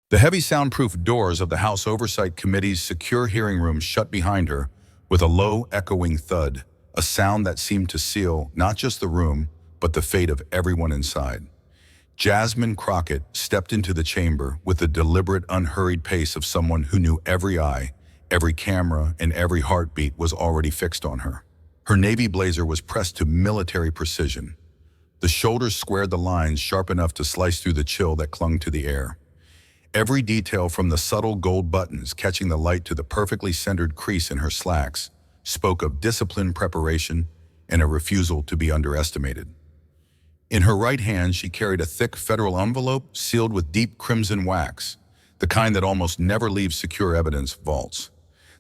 The heavy soundproof doors of the House Oversight Committee's secure hearing room shut behind her with a low, echoing thud, a sound that seemed to seal not just the room, but the fate of everyone inside. Jasmine Crockett stepped into the chamber with the deliberate, unhurried pace of someone who knew every eye, every camera, and every heartbeat was already fixed on her. Her navy blazer was pressed to military precision. The shoulders squared the lines sharp enough to slice through the chill that clung to the air. Every detail from the subtle gold buttons catching the light to the perfectly centered crease in her slacks spoke of disciplined preparation and a refusal to be underestimated. In her right hand, she carried a thick federal envelope sealed with deep crimson wax, the kind that almost never leaves secure evidence vaults.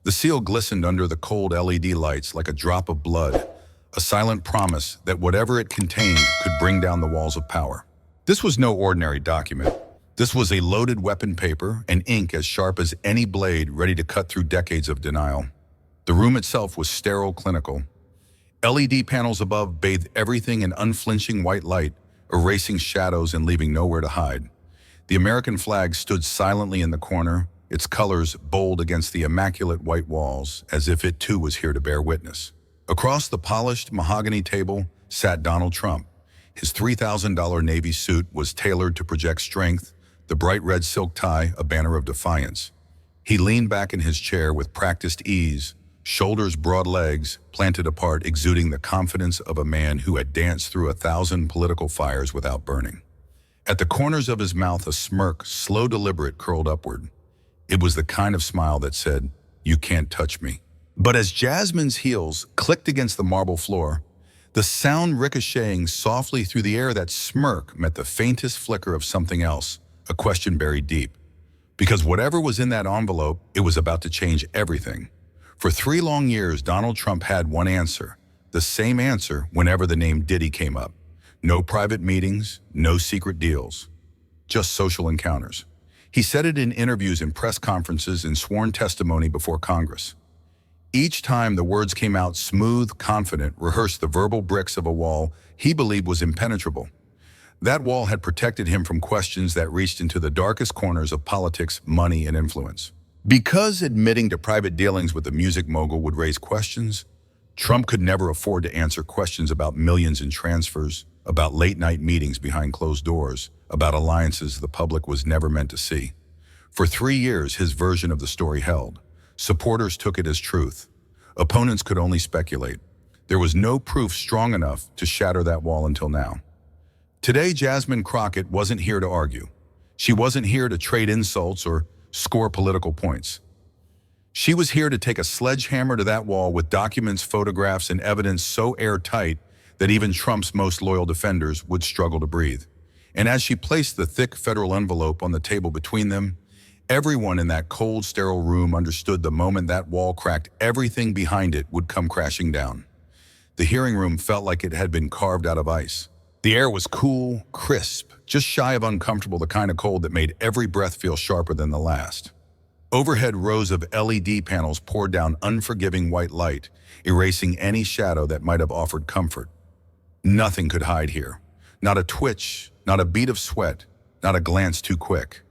The seal glistened under the cold LED lights like a drop of blood, a silent promise that whatever it contained could bring down the walls of power. This was no ordinary document. This was a loaded weapon paper and ink as sharp as any blade ready to cut through decades of denial. The room itself was sterile, clinical. LED panels above bathed everything in unflinching white light, erasing shadows and leaving nowhere to hide. The American flag stood silently in the corner, its colors bold against the immaculate white walls, as if it too was here to bear witness. Across the polished mahogany table sat Donald Trump. His $3,000 Navy suit was tailored to project strength, the bright red silk tie a banner of defiance. He leaned back in his chair with practiced ease, shoulders broad, legs planted apart, exuding the confidence of a man who had danced through 1,000 political fires without burning. At the corners of his mouth, a smirk, slow, deliberate, curled upward. It was the kind of smile that said, "You can't touch me." But as Jasmine's heels clicked against the marble floor, the sound ricocheting softly through the air, that smirk met the faintest flicker of something else, a question buried deep. Because whatever was in that envelope, it was about to change everything. For 3 long years, Donald Trump had one answer, the same answer whenever the name Diddy came up. No private meetings, no secret deals, just social encounters. He said it in interviews and press conferences and sworn testimony before Congress. Each time the words came out smooth, confident, rehearsed, the verbal bricks of a wall he believed was impenetrable. That wall had protected him from questions that reached into the darkest corners of politics, money, and influence. Because admitting to private dealings with the music mogul would raise questions, Trump could never afford to answer questions about millions in transfers, about late-night meetings behind closed doors, about alliances the public was never meant to see. For 3 years, his version of the story held. Supporters took it as truth. Opponents could only speculate. There was no proof strong enough to shatter that wall until now. Today, Jasmine Crockett wasn't here to argue. She wasn't here to trade insults or score political points. She was here to take a sledgehammer to that wall with documents, photographs, and evidence so airtight that even Trump's most loyal defenders would struggle to breathe. And as she placed the thick federal envelope on the table between them, everyone in that cold, sterile room understood the moment that wall cracked, everything behind it would come crashing down. The hearing room felt like it had been carved out of ice. The air was cool, crisp, just shy of uncomfortable, the kind of cold that made every breath feel sharper than the last. Overhead rows of LED panels poured down unforgiving white light, erasing any shadow that might have offered comfort. Nothing could hide here. Not a twitch, not a bead of sweat, not a glance too quick.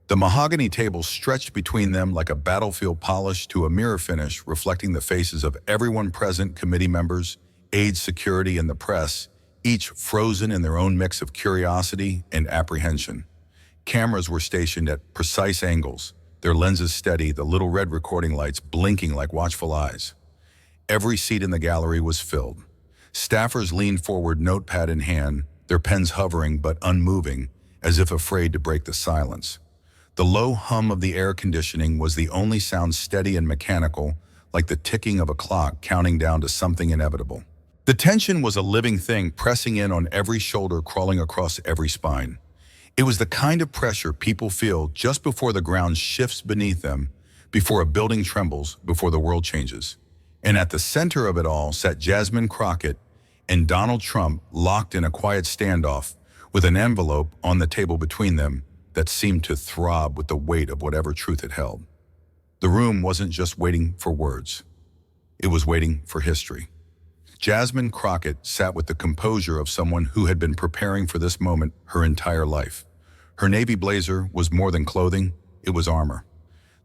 The mahogany table stretched between them like a battlefield polished to a mirror finish, reflecting the faces of everyone present, committee members, aides, security, and the press, each frozen in their own mix of curiosity and apprehension. Cameras were stationed at precise angles, their lenses steady, the little red recording lights blinking like watchful eyes. Every seat in the gallery was filled. Staffers leaned forward, notepad in hand, their pens hovering but unmoving, as if afraid to break the silence. The low hum of the air conditioning was the only sound, steady and mechanical, like the ticking of a clock counting down to something inevitable. The tension was a living thing, pressing in on every shoulder, crawling across every spine. It was the kind of pressure people feel just before the ground shifts beneath them, before a building trembles, before the world changes. And at the center of it all sat Jasmine Crockett and Donald Trump, locked in a quiet standoff, with an envelope on the table between them that seemed to throb with the weight of whatever truth it held. The room wasn't just waiting for words. It was waiting for history. Jasmine Crockett sat with the composure of someone who had been preparing for this moment her entire life. Her navy blazer was more than clothing, it was armor.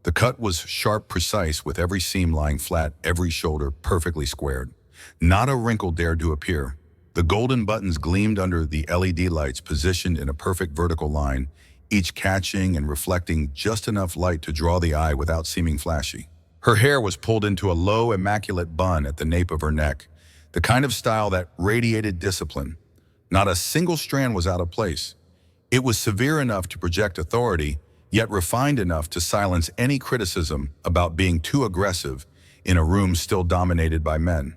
The cut was sharp, precise, with every seam lying flat, every shoulder perfectly squared. Not a wrinkle dared to appear. The golden buttons gleamed under the LED lights positioned in a perfect vertical line, each catching and reflecting just enough light to draw the eye without seeming flashy. Her hair was pulled into a low, immaculate bun at the nape of her neck, the kind of style that radiated discipline. Not a single strand was out of place. It was severe enough to project authority, yet refined enough to silence any criticism about being too aggressive in a room still dominated by men.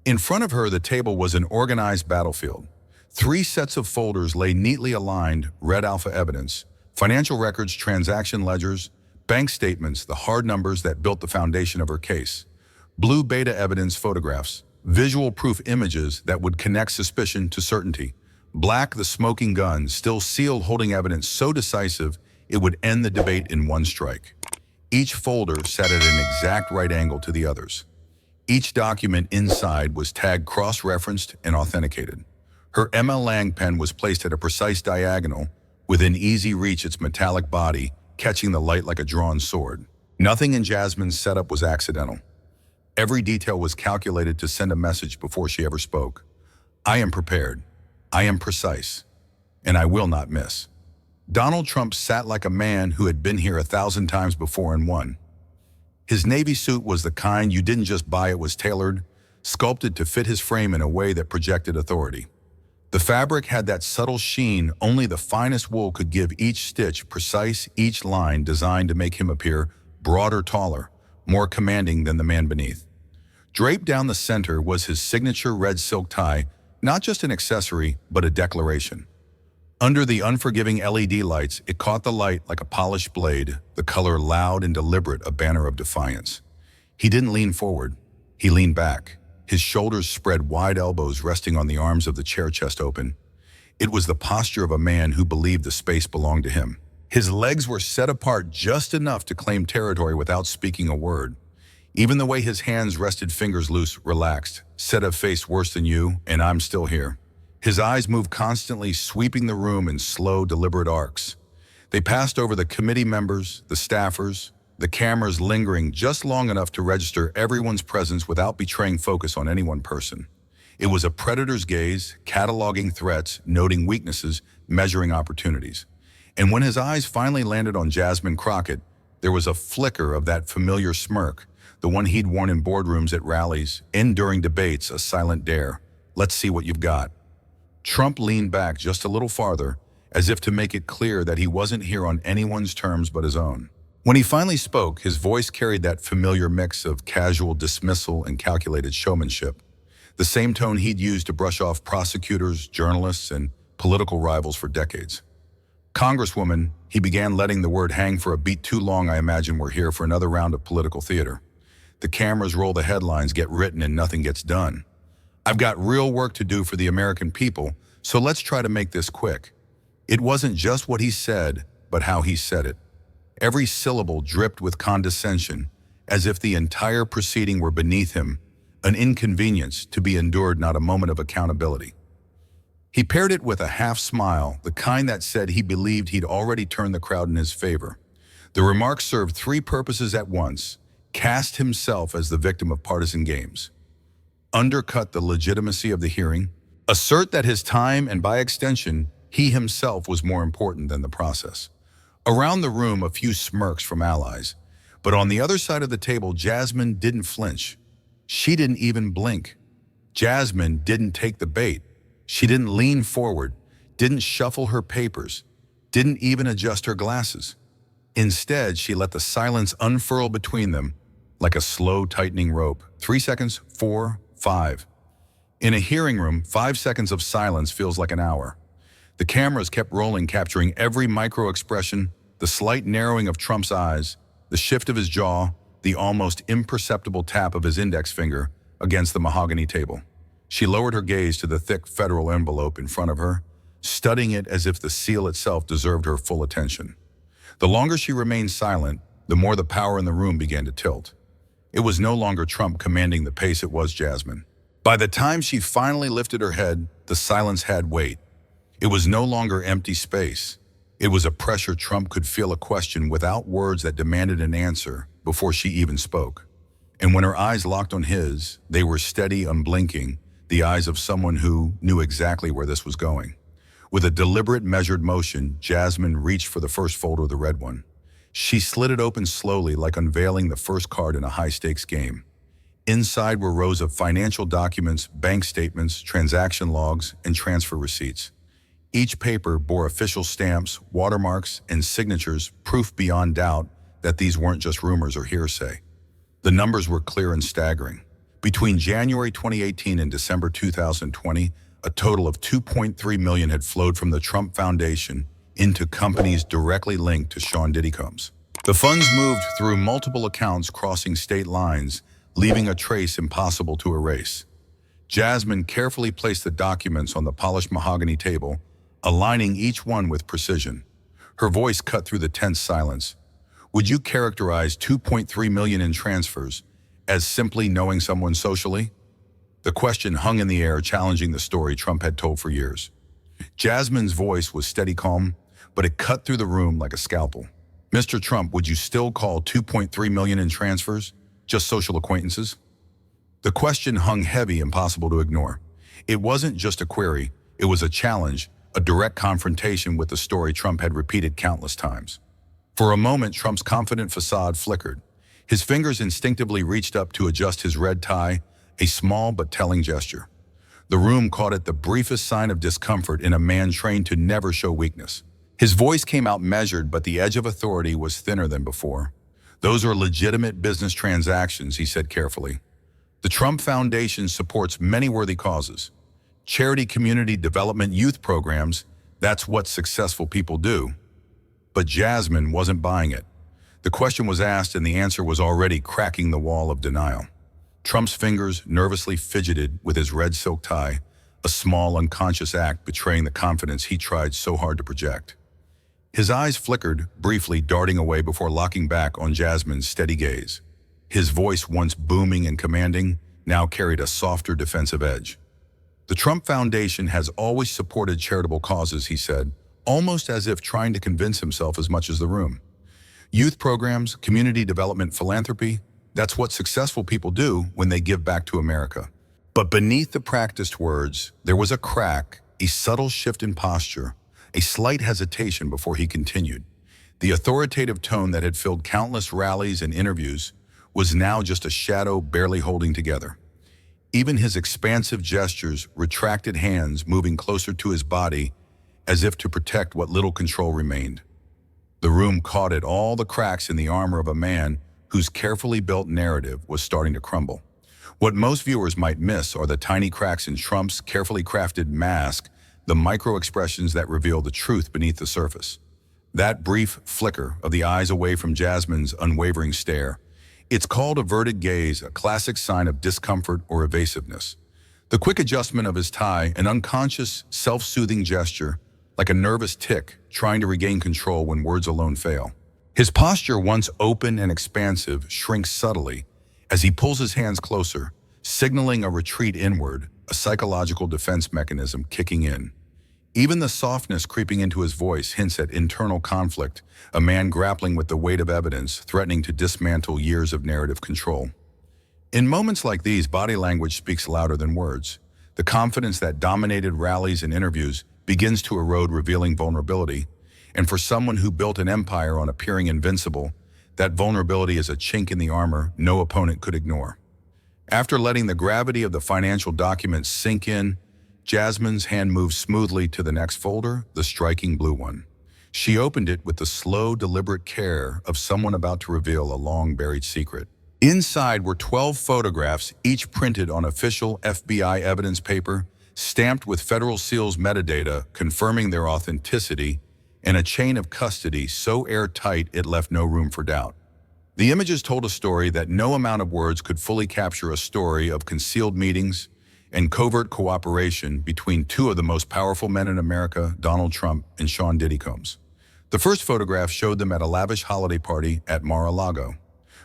In front of her, the table was an organized battlefield. 3 sets of folders lay neatly aligned, red alpha evidence, financial records, transaction ledgers, bank statements, the hard numbers that built the foundation of her case. Blue beta evidence photographs, visual proof images that would connect suspicion to certainty. Black, the smoking gun, still sealed, holding evidence so decisive it would end the debate in one strike. Each folder sat at an exact right angle to the others. Each document inside was tagged, cross-referenced, and authenticated. Her ML Lang pen was placed at a precise diagonal, within easy reach, its metallic body catching the light like a drawn sword. Nothing in Jasmine's setup was accidental. Every detail was calculated to send a message before she ever spoke. I am prepared, I am precise, and I will not miss. Donald Trump sat like a man who had been here 1,000 times before and won. His navy suit was the kind you didn't just buy, it was tailored, sculpted to fit his frame in a way that projected authority. The fabric had that subtle sheen only the finest wool could give, each stitch precise, each line designed to make him appear broader, taller, more commanding than the man beneath. Draped down the center was his signature red silk tie, not just an accessory, but a declaration. Under the unforgiving LED lights, it caught the light like a polished blade, the color loud and deliberate, a banner of defiance. He didn't lean forward, he leaned back, his shoulders spread wide, elbows resting on the arms of the chair, chest open. It was the posture of a man who believed the space belonged to him. His legs were set apart just enough to claim territory without speaking a word. Even the way his hands rested, fingers loose, relaxed, said a face worse than you, and I'm still here. His eyes moved constantly, sweeping the room in slow, deliberate arcs. They passed over the committee members, the staffers, the cameras, lingering just long enough to register everyone's presence without betraying focus on any one person. It was a predator's gaze, cataloging threats, noting weaknesses, measuring opportunities. And when his eyes finally landed on Jasmine Crockett, there was a flicker of that familiar smirk, the one he'd worn in boardrooms, at rallies, and during debates, a silent dare. Let's see what you've got. Trump leaned back just a little farther, as if to make it clear that he wasn't here on anyone's terms but his own. When he finally spoke, his voice carried that familiar mix of casual dismissal and calculated showmanship, the same tone he'd used to brush off prosecutors, journalists, and political rivals for decades. Congresswoman, he began, letting the word hang for a beat too long. I imagine we're here for another round of political theater. The cameras roll, the headlines get written, and nothing gets done. I've got real work to do for the American people, so let's try to make this quick. It wasn't just what he said, but how he said it. Every syllable dripped with condescension, as if the entire proceeding were beneath him, an inconvenience to be endured, not a moment of accountability. He paired it with a half smile, the kind that said he believed he'd already turned the crowd in his favor. The remark served 3 purposes at once: cast himself as the victim of partisan games, undercut the legitimacy of the hearing, assert that his time and, by extension, he himself was more important than the process. Around the room, a few smirks from allies, but on the other side of the table, Jasmine didn't flinch. She didn't even blink. Jasmine didn't take the bait. She didn't lean forward, didn't shuffle her papers, didn't even adjust her glasses. Instead, she let the silence unfurl between them like a slow tightening rope. 3 seconds, 4, 5. In a hearing room, 5 seconds of silence feels like an hour. The cameras kept rolling, capturing every micro-expression, the slight narrowing of Trump's eyes, the shift of his jaw, the almost imperceptible tap of his index finger against the mahogany table. She lowered her gaze to the thick federal envelope in front of her, studying it as if the seal itself deserved her full attention. The longer she remained silent, the more the power in the room began to tilt. It was no longer Trump commanding the pace, it was Jasmine. By the time she finally lifted her head, the silence had weight. It was no longer empty space. It was a pressure Trump could feel a question without words that demanded an answer before she even spoke. And when her eyes locked on his, they were steady, unblinking, the eyes of someone who knew exactly where this was going. With a deliberate, measured motion, Jasmine reached for the first folder, the red one. She slid it open slowly, like unveiling the first card in a high-stakes game. Inside were rows of financial documents, bank statements, transaction logs, and transfer receipts. Each paper bore official stamps, watermarks, and signatures, proof beyond doubt that these weren't just rumors or hearsay. The numbers were clear and staggering. Between January 2018 and December 2020, a total of $2.3 million had flowed from the Trump Foundation into companies directly linked to Sean Diddy Combs. The funds moved through multiple accounts crossing state lines, leaving a trace impossible to erase. Jasmine carefully placed the documents on the polished mahogany table, aligning each one with precision. Her voice cut through the tense silence. Would you characterize $2.3 million in transfers as simply knowing someone socially? The question hung in the air, challenging the story Trump had told for years. Jasmine's voice was steady, calm, but it cut through the room like a scalpel. Mr. Trump, would you still call $2.3 million in transfers just social acquaintances? The question hung heavy, impossible to ignore. It wasn't just a query, it was a challenge, a direct confrontation with the story Trump had repeated countless times. For a moment, Trump's confident facade flickered. His fingers instinctively reached up to adjust his red tie, a small but telling gesture. The room caught it, the briefest sign of discomfort in a man trained to never show weakness. His voice came out measured, but the edge of authority was thinner than before. Those are legitimate business transactions, he said carefully. The Trump Foundation supports many worthy causes. Charity, community development, youth programs, that's what successful people do. But Jasmine wasn't buying it. The question was asked and the answer was already cracking the wall of denial. Trump's fingers nervously fidgeted with his red silk tie, a small unconscious act betraying the confidence he tried so hard to project. His eyes flickered, briefly darting away before locking back on Jasmine's steady gaze. His voice, once booming and commanding, now carried a softer, defensive edge. The Trump Foundation has always supported charitable causes, he said, almost as if trying to convince himself as much as the room. Youth programs, community development, philanthropy, that's what successful people do when they give back to America. But beneath the practiced words, there was a crack, a subtle shift in posture, a slight hesitation before he continued. The authoritative tone that had filled countless rallies and interviews was now just a shadow barely holding together. Even his expansive gestures, retracted hands moving closer to his body as if to protect what little control remained. The room caught it, all the cracks in the armor of a man whose carefully built narrative was starting to crumble. What most viewers might miss are the tiny cracks in Trump's carefully crafted mask, the micro-expressions that reveal the truth beneath the surface. That brief flicker of the eyes away from Jasmine's unwavering stare. It's called averted gaze, a classic sign of discomfort or evasiveness. The quick adjustment of his tie, an unconscious, self-soothing gesture, like a nervous tick trying to regain control when words alone fail. His posture, once open and expansive, shrinks subtly as he pulls his hands closer, signaling a retreat inward, a psychological defense mechanism kicking in. Even the softness creeping into his voice hints at internal conflict, a man grappling with the weight of evidence, threatening to dismantle years of narrative control. In moments like these, body language speaks louder than words. The confidence that dominated rallies and interviews begins to erode, revealing vulnerability. And for someone who built an empire on appearing invincible, that vulnerability is a chink in the armor no opponent could ignore. After letting the gravity of the financial documents sink in, Jasmine's hand moved smoothly to the next folder, the striking blue one. She opened it with the slow, deliberate care of someone about to reveal a long-buried secret. Inside were 12 photographs, each printed on official FBI evidence paper, stamped with federal seals metadata confirming their authenticity, and a chain of custody so airtight it left no room for doubt. The images told a story that no amount of words could fully capture, a story of concealed meetings and covert cooperation between two of the most powerful men in America, Donald Trump and Sean Diddy Combs. The first photograph showed them at a lavish holiday party at Mar-a-Lago.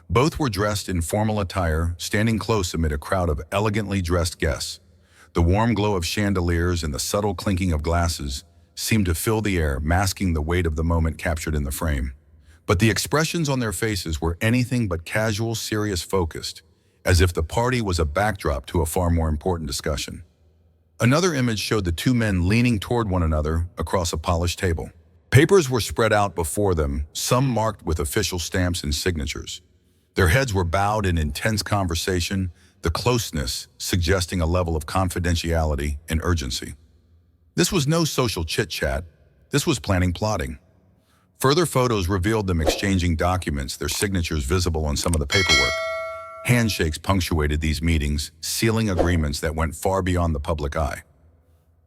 Both were dressed in formal attire, standing close amid a crowd of elegantly dressed guests. The warm glow of chandeliers and the subtle clinking of glasses seemed to fill the air, masking the weight of the moment captured in the frame. But the expressions on their faces were anything but casual, serious, focused, as if the party was a backdrop to a far more important discussion. Another image showed the two men leaning toward one another across a polished table. Papers were spread out before them, some marked with official stamps and signatures. Their heads were bowed in intense conversation, the closeness suggesting a level of confidentiality and urgency. This was no social chit-chat. This was planning plotting. Further photos revealed them exchanging documents, their signatures visible on some of the paperwork. Handshakes punctuated these meetings, sealing agreements that went far beyond the public eye.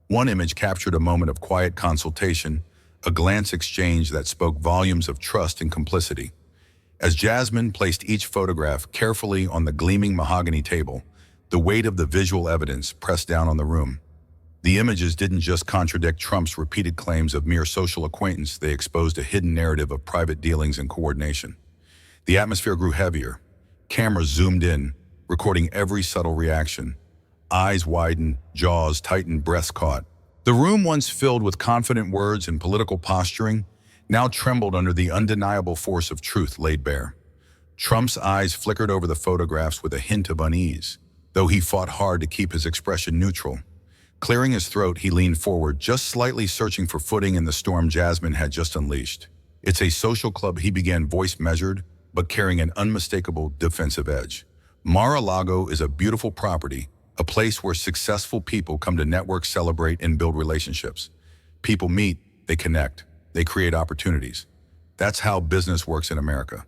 One image captured a moment of quiet consultation, a glance exchange that spoke volumes of trust and complicity. As Jasmine placed each photograph carefully on the gleaming mahogany table, the weight of the visual evidence pressed down on the room. The images didn't just contradict Trump's repeated claims of mere social acquaintance, they exposed a hidden narrative of private dealings and coordination. The atmosphere grew heavier. Cameras zoomed in, recording every subtle reaction. Eyes widened, jaws tightened, breaths caught. The room, once filled with confident words and political posturing, now trembled under the undeniable force of truth laid bare. Trump's eyes flickered over the photographs with a hint of unease, though he fought hard to keep his expression neutral. Clearing his throat, he leaned forward, just slightly searching for footing in the storm Jasmine had just unleashed. "It's a social club," he began, voice measured, but carrying an unmistakable defensive edge. "Mar-a-Lago is a beautiful property, a place where successful people come to network, celebrate, and build relationships. People meet, they connect, they create opportunities. That's how business works in America."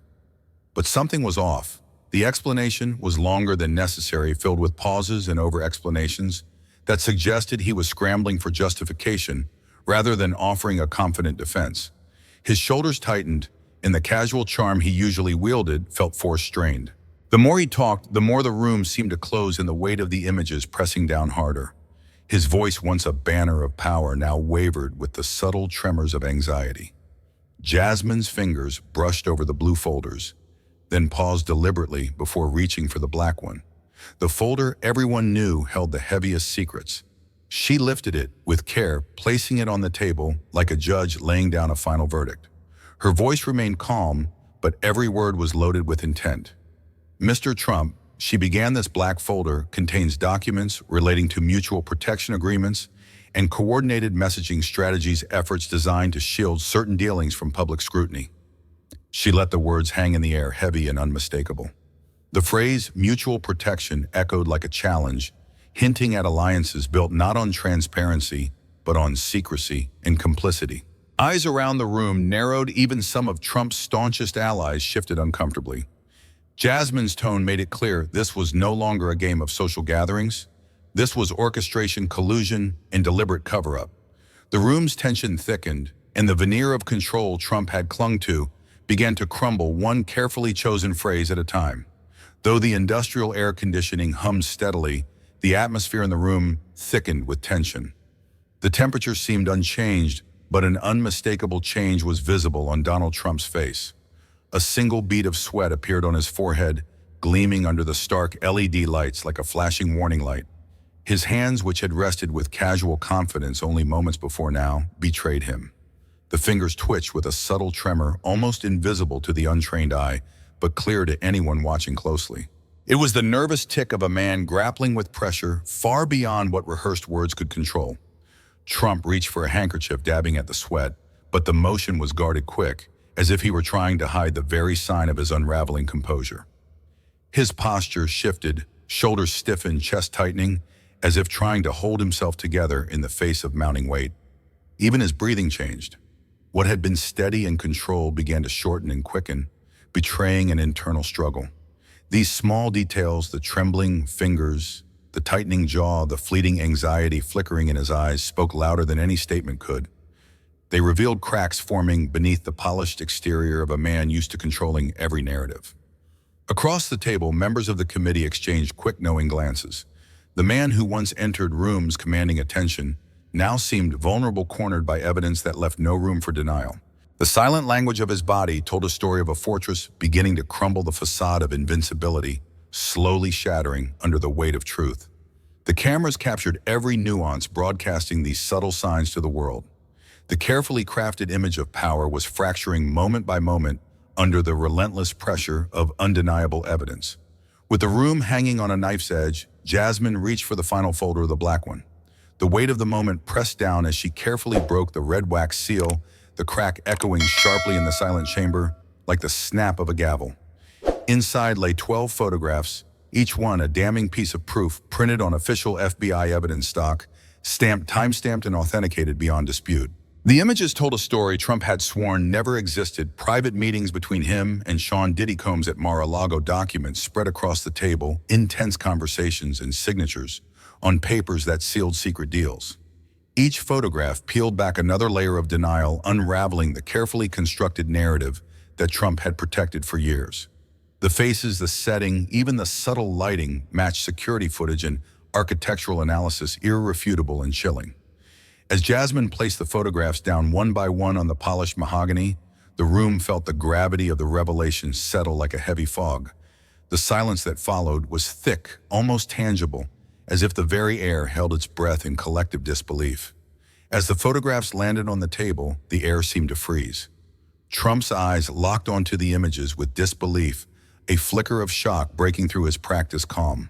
But something was off. The explanation was longer than necessary, filled with pauses and over-explanations that suggested he was scrambling for justification rather than offering a confident defense. His shoulders tightened, and the casual charm he usually wielded felt force-strained. The more he talked, the more the room seemed to close in the weight of the images pressing down harder. His voice, once a banner of power, now wavered with the subtle tremors of anxiety. Jasmine's fingers brushed over the blue folders, then paused deliberately before reaching for the black one. The folder everyone knew held the heaviest secrets. She lifted it with care, placing it on the table like a judge laying down a final verdict. Her voice remained calm, but every word was loaded with intent. "Mr. Trump," she began, "this black folder contains documents relating to mutual protection agreements and coordinated messaging strategies, efforts designed to shield certain dealings from public scrutiny." She let the words hang in the air, heavy and unmistakable. The phrase mutual protection echoed like a challenge, hinting at alliances built not on transparency, but on secrecy and complicity. Eyes around the room narrowed, even some of Trump's staunchest allies shifted uncomfortably. Jasmine's tone made it clear this was no longer a game of social gatherings. This was orchestration, collusion, and deliberate cover-up. The room's tension thickened, and the veneer of control Trump had clung to began to crumble, one carefully chosen phrase at a time. Though the industrial air conditioning hummed steadily, the atmosphere in the room thickened with tension. The temperature seemed unchanged, but an unmistakable change was visible on Donald Trump's face. A single bead of sweat appeared on his forehead, gleaming under the stark LED lights like a flashing warning light. His hands, which had rested with casual confidence only moments before now, betrayed him. The fingers twitched with a subtle tremor, almost invisible to the untrained eye, but clear to anyone watching closely. It was the nervous tick of a man grappling with pressure far beyond what rehearsed words could control. Trump reached for a handkerchief, dabbing at the sweat, but the motion was guarded quick, as if he were trying to hide the very sign of his unraveling composure. His posture shifted, shoulders stiffened, chest tightening, as if trying to hold himself together in the face of mounting weight. Even his breathing changed. What had been steady and controlled began to shorten and quicken, betraying an internal struggle. These small details, the trembling fingers, the tightening jaw, the fleeting anxiety flickering in his eyes, spoke louder than any statement could. They revealed cracks forming beneath the polished exterior of a man used to controlling every narrative. Across the table, members of the committee exchanged quick, knowing glances. The man who once entered rooms commanding attention now seemed vulnerable, cornered by evidence that left no room for denial. The silent language of his body told a story of a fortress beginning to crumble, the facade of invincibility slowly shattering under the weight of truth. The cameras captured every nuance, broadcasting these subtle signs to the world. The carefully crafted image of power was fracturing moment by moment under the relentless pressure of undeniable evidence. With the room hanging on a knife's edge, Jasmine reached for the final folder of the black one. The weight of the moment pressed down as she carefully broke the red wax seal, the crack echoing sharply in the silent chamber like the snap of a gavel. Inside lay 12 photographs, each one a damning piece of proof printed on official FBI evidence stock, time-stamped and authenticated beyond dispute. The images told a story Trump had sworn never existed. Private meetings between him and Sean Diddy Combs at Mar-a-Lago documents spread across the table, intense conversations and signatures on papers that sealed secret deals. Each photograph peeled back another layer of denial, unraveling the carefully constructed narrative that Trump had protected for years. The faces, the setting, even the subtle lighting matched security footage and architectural analysis irrefutable and chilling. As Jasmine placed the photographs down one by one on the polished mahogany, the room felt the gravity of the revelation settle like a heavy fog. The silence that followed was thick, almost tangible, as if the very air held its breath in collective disbelief. As the photographs landed on the table, the air seemed to freeze. Trump's eyes locked onto the images with disbelief, a flicker of shock breaking through his practiced calm.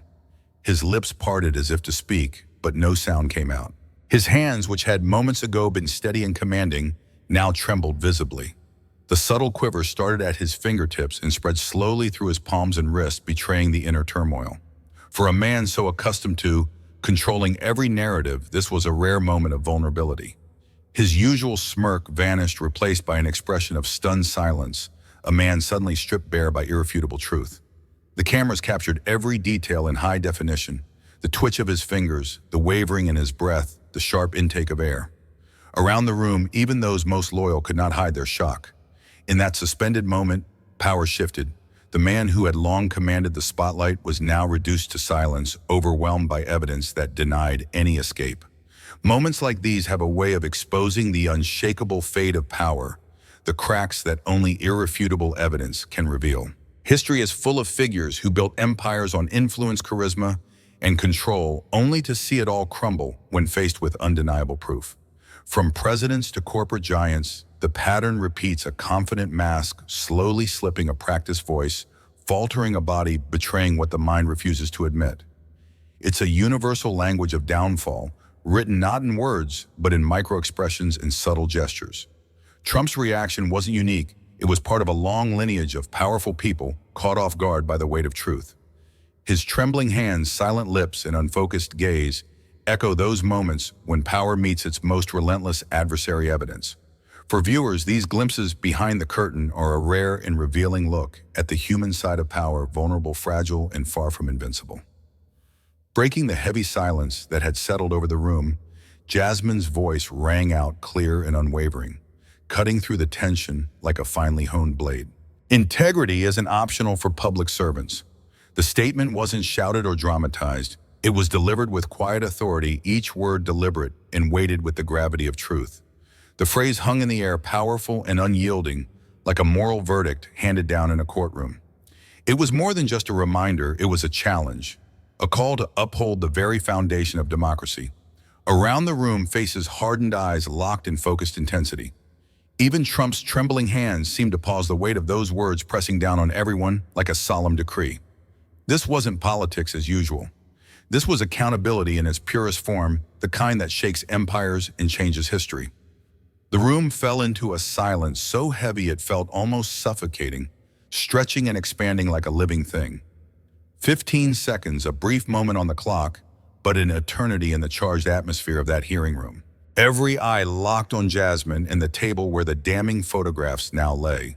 His lips parted as if to speak, but no sound came out. His hands, which had moments ago been steady and commanding, now trembled visibly. The subtle quiver started at his fingertips and spread slowly through his palms and wrists, betraying the inner turmoil. For a man so accustomed to controlling every narrative, this was a rare moment of vulnerability. His usual smirk vanished, replaced by an expression of stunned silence, a man suddenly stripped bare by irrefutable truth. The cameras captured every detail in high definition, the twitch of his fingers, the wavering in his breath, the sharp intake of air. Around the room, even those most loyal could not hide their shock. In that suspended moment, power shifted. The man who had long commanded the spotlight was now reduced to silence, overwhelmed by evidence that denied any escape. Moments like these have a way of exposing the unshakable fate of power, the cracks that only irrefutable evidence can reveal. History is full of figures who built empires on influence, charisma, and control, only to see it all crumble when faced with undeniable proof. From presidents to corporate giants, the pattern repeats: a confident mask slowly slipping a practiced voice, faltering a body betraying what the mind refuses to admit. It's a universal language of downfall, written not in words, but in micro-expressions and subtle gestures. Trump's reaction wasn't unique. It was part of a long lineage of powerful people caught off guard by the weight of truth. His trembling hands, silent lips, and unfocused gaze echo those moments when power meets its most relentless adversary evidence. For viewers, these glimpses behind the curtain are a rare and revealing look at the human side of power, vulnerable, fragile, and far from invincible. Breaking the heavy silence that had settled over the room, Jasmine's voice rang out clear and unwavering, cutting through the tension like a finely honed blade. Integrity isn't optional for public servants. The statement wasn't shouted or dramatized. It was delivered with quiet authority, each word deliberate and weighted with the gravity of truth. The phrase hung in the air, powerful and unyielding, like a moral verdict handed down in a courtroom. It was more than just a reminder, it was a challenge, a call to uphold the very foundation of democracy. Around the room, faces, hardened eyes locked in focused intensity. Even Trump's trembling hands seemed to pause, the weight of those words pressing down on everyone like a solemn decree. This wasn't politics as usual. This was accountability in its purest form, the kind that shakes empires and changes history. The room fell into a silence so heavy it felt almost suffocating, stretching and expanding like a living thing. 15 seconds, a brief moment on the clock, but an eternity in the charged atmosphere of that hearing room. Every eye locked on Jasmine and the table where the damning photographs now lay.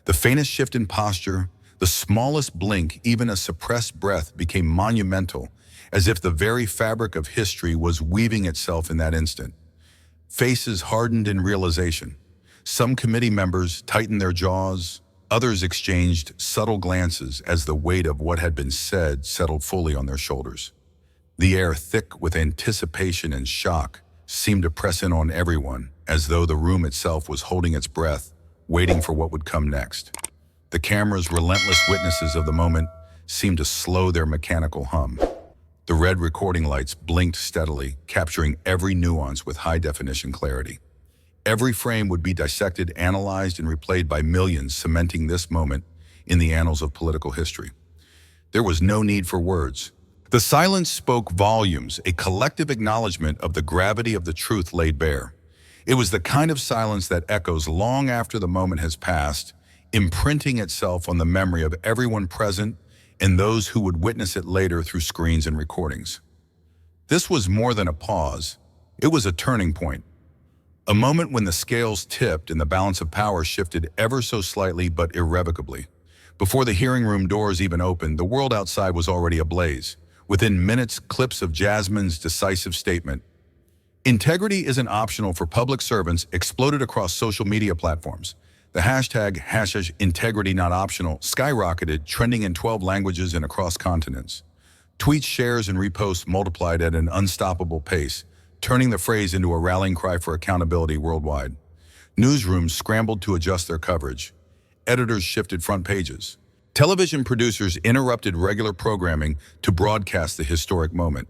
The faintest shift in posture, the smallest blink, even a suppressed breath became monumental, as if the very fabric of history was weaving itself in that instant. Faces hardened in realization. Some committee members tightened their jaws, others exchanged subtle glances as the weight of what had been said settled fully on their shoulders. The air, thick with anticipation and shock, seemed to press in on everyone, as though the room itself was holding its breath, waiting for what would come next. The cameras, relentless witnesses of the moment, seemed to slow their mechanical hum. The red recording lights blinked steadily, capturing every nuance with high-definition clarity. Every frame would be dissected, analyzed, and replayed by millions, cementing this moment in the annals of political history. There was no need for words. The silence spoke volumes, a collective acknowledgement of the gravity of the truth laid bare. It was the kind of silence that echoes long after the moment has passed, imprinting itself on the memory of everyone present and those who would witness it later through screens and recordings. This was more than a pause. It was a turning point. A moment when the scales tipped and the balance of power shifted ever so slightly but irrevocably. Before the hearing room doors even opened, the world outside was already ablaze. Within minutes, clips of Jasmine's decisive statement, "Integrity isn't optional for public servants," exploded across social media platforms. The hashtag integrity not optional skyrocketed, trending in 12 languages and across continents. Tweets, shares, and reposts multiplied at an unstoppable pace, turning the phrase into a rallying cry for accountability worldwide. Newsrooms scrambled to adjust their coverage. Editors shifted front pages. Television producers interrupted regular programming to broadcast the historic moment.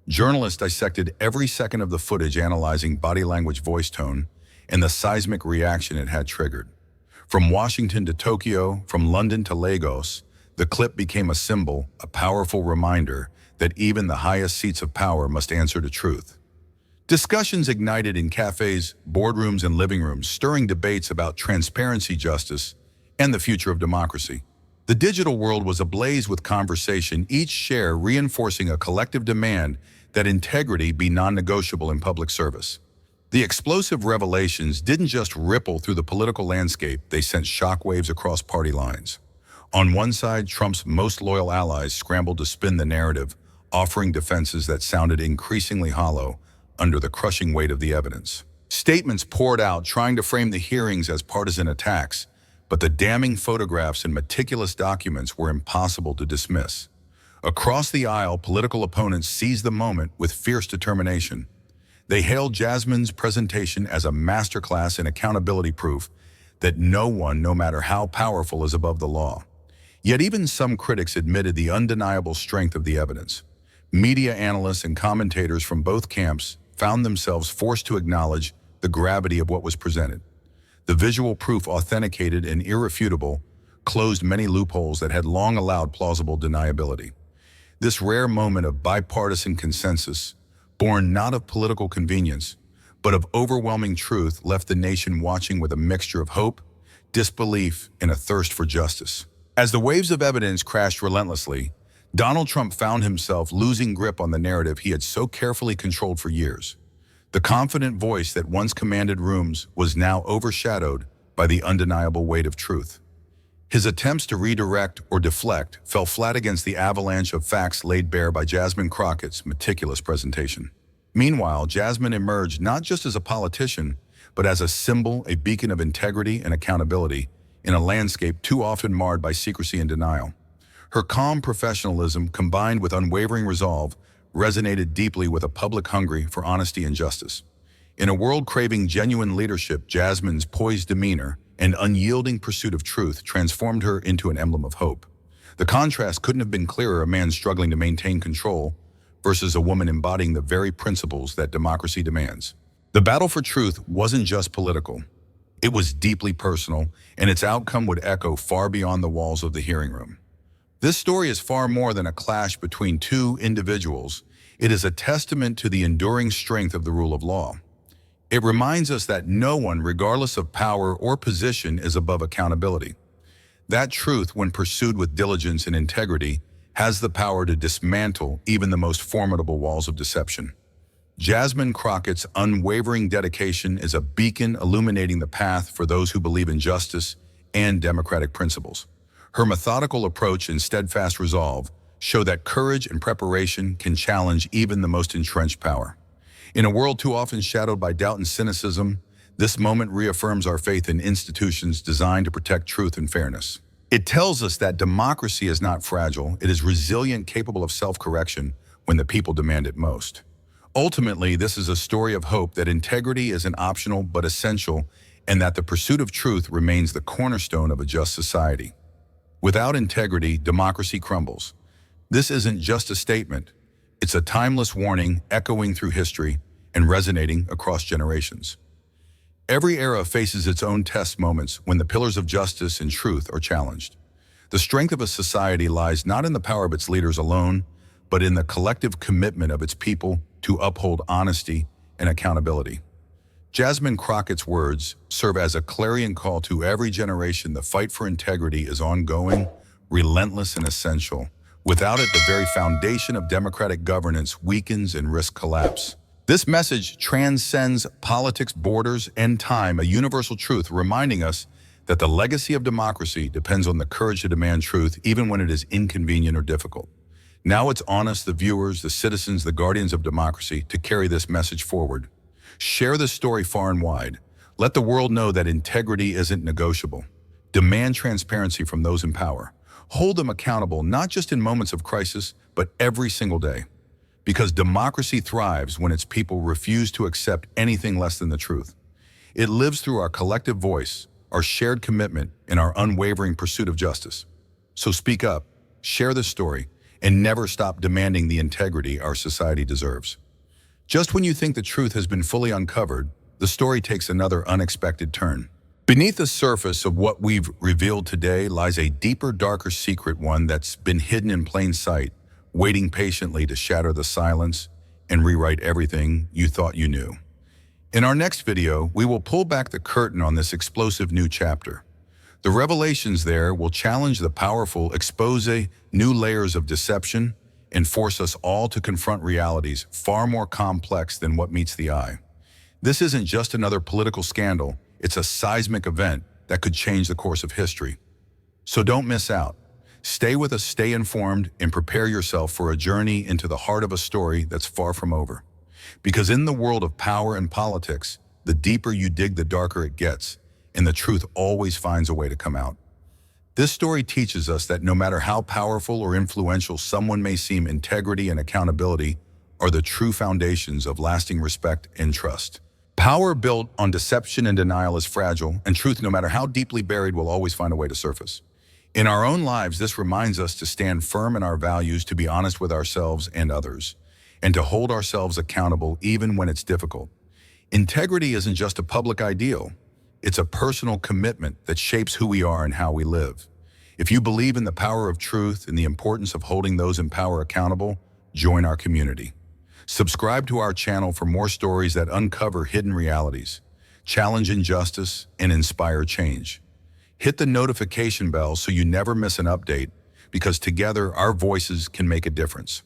Journalists dissected every second of the footage, analyzing body language, voice tone, and the seismic reaction it had triggered. From Washington to Tokyo, from London to Lagos, the clip became a symbol, a powerful reminder that even the highest seats of power must answer to truth. Discussions ignited in cafes, boardrooms, and living rooms, stirring debates about transparency, justice, and the future of democracy. The digital world was ablaze with conversation, each share reinforcing a collective demand that integrity be non-negotiable in public service. The explosive revelations didn't just ripple through the political landscape, they sent shockwaves across party lines. On one side, Trump's most loyal allies scrambled to spin the narrative, offering defenses that sounded increasingly hollow under the crushing weight of the evidence. Statements poured out trying to frame the hearings as partisan attacks, but the damning photographs and meticulous documents were impossible to dismiss. Across the aisle, political opponents seized the moment with fierce determination. They hailed Jasmine's presentation as a masterclass in accountability, proof that no one, no matter how powerful, is above the law. Yet even some critics admitted the undeniable strength of the evidence. Media analysts and commentators from both camps found themselves forced to acknowledge the gravity of what was presented. The visual proof, authenticated and irrefutable, closed many loopholes that had long allowed plausible deniability. This rare moment of bipartisan consensus, born not of political convenience, but of overwhelming truth, left the nation watching with a mixture of hope, disbelief, and a thirst for justice. As the waves of evidence crashed relentlessly, Donald Trump found himself losing grip on the narrative he had so carefully controlled for years. The confident voice that once commanded rooms was now overshadowed by the undeniable weight of truth. His attempts to redirect or deflect fell flat against the avalanche of facts laid bare by Jasmine Crockett's meticulous presentation. Meanwhile, Jasmine emerged not just as a politician, but as a symbol, a beacon of integrity and accountability in a landscape too often marred by secrecy and denial. Her calm professionalism, combined with unwavering resolve, resonated deeply with a public hungry for honesty and justice. In a world craving genuine leadership, Jasmine's poised demeanor and unyielding pursuit of truth transformed her into an emblem of hope. The contrast couldn't have been clearer: a man struggling to maintain control versus a woman embodying the very principles that democracy demands. The battle for truth wasn't just political. It was deeply personal, and its outcome would echo far beyond the walls of the hearing room. This story is far more than a clash between two individuals. It is a testament to the enduring strength of the rule of law. It reminds us that no one, regardless of power or position, is above accountability. That truth, when pursued with diligence and integrity, has the power to dismantle even the most formidable walls of deception. Jasmine Crockett's unwavering dedication is a beacon illuminating the path for those who believe in justice and democratic principles. Her methodical approach and steadfast resolve show that courage and preparation can challenge even the most entrenched power. In a world too often shadowed by doubt and cynicism, this moment reaffirms our faith in institutions designed to protect truth and fairness. It tells us that democracy is not fragile, it is resilient, capable of self-correction when the people demand it most. Ultimately, this is a story of hope that integrity isn't optional but essential, and that the pursuit of truth remains the cornerstone of a just society. Without integrity, democracy crumbles. This isn't just a statement. It's a timeless warning echoing through history and resonating across generations. Every era faces its own test moments when the pillars of justice and truth are challenged. The strength of a society lies not in the power of its leaders alone, but in the collective commitment of its people to uphold honesty and accountability. Jasmine Crockett's words serve as a clarion call to every generation. The fight for integrity is ongoing, relentless, and essential. Without it, the very foundation of democratic governance weakens and risks collapse. This message transcends politics, borders, and time, a universal truth reminding us that the legacy of democracy depends on the courage to demand truth, even when it is inconvenient or difficult. Now it's on us, the viewers, the citizens, the guardians of democracy, to carry this message forward. Share this story far and wide. Let the world know that integrity isn't negotiable. Demand transparency from those in power. Hold them accountable, not just in moments of crisis, but every single day. Because democracy thrives when its people refuse to accept anything less than the truth. It lives through our collective voice, our shared commitment, and our unwavering pursuit of justice. So speak up, share this story, and never stop demanding the integrity our society deserves. Just when you think the truth has been fully uncovered, the story takes another unexpected turn. Beneath the surface of what we've revealed today lies a deeper, darker secret, one that's been hidden in plain sight, waiting patiently to shatter the silence and rewrite everything you thought you knew. In our next video, we will pull back the curtain on this explosive new chapter. The revelations there will challenge the powerful, expose new layers of deception, and force us all to confront realities far more complex than what meets the eye. This isn't just another political scandal, it's a seismic event that could change the course of history. So don't miss out. Stay with us, stay informed, and prepare yourself for a journey into the heart of a story that's far from over. Because in the world of power and politics, the deeper you dig, the darker it gets, and the truth always finds a way to come out. This story teaches us that no matter how powerful or influential someone may seem, integrity and accountability are the true foundations of lasting respect and trust. Power built on deception and denial is fragile, and truth, no matter how deeply buried, will always find a way to surface. In our own lives, this reminds us to stand firm in our values, to be honest with ourselves and others, and to hold ourselves accountable even when it's difficult. Integrity isn't just a public ideal. It's a personal commitment that shapes who we are and how we live. If you believe in the power of truth and the importance of holding those in power accountable, join our community. Subscribe to our channel for more stories that uncover hidden realities, challenge injustice, and inspire change. Hit the notification bell so you never miss an update, because together our voices can make a difference.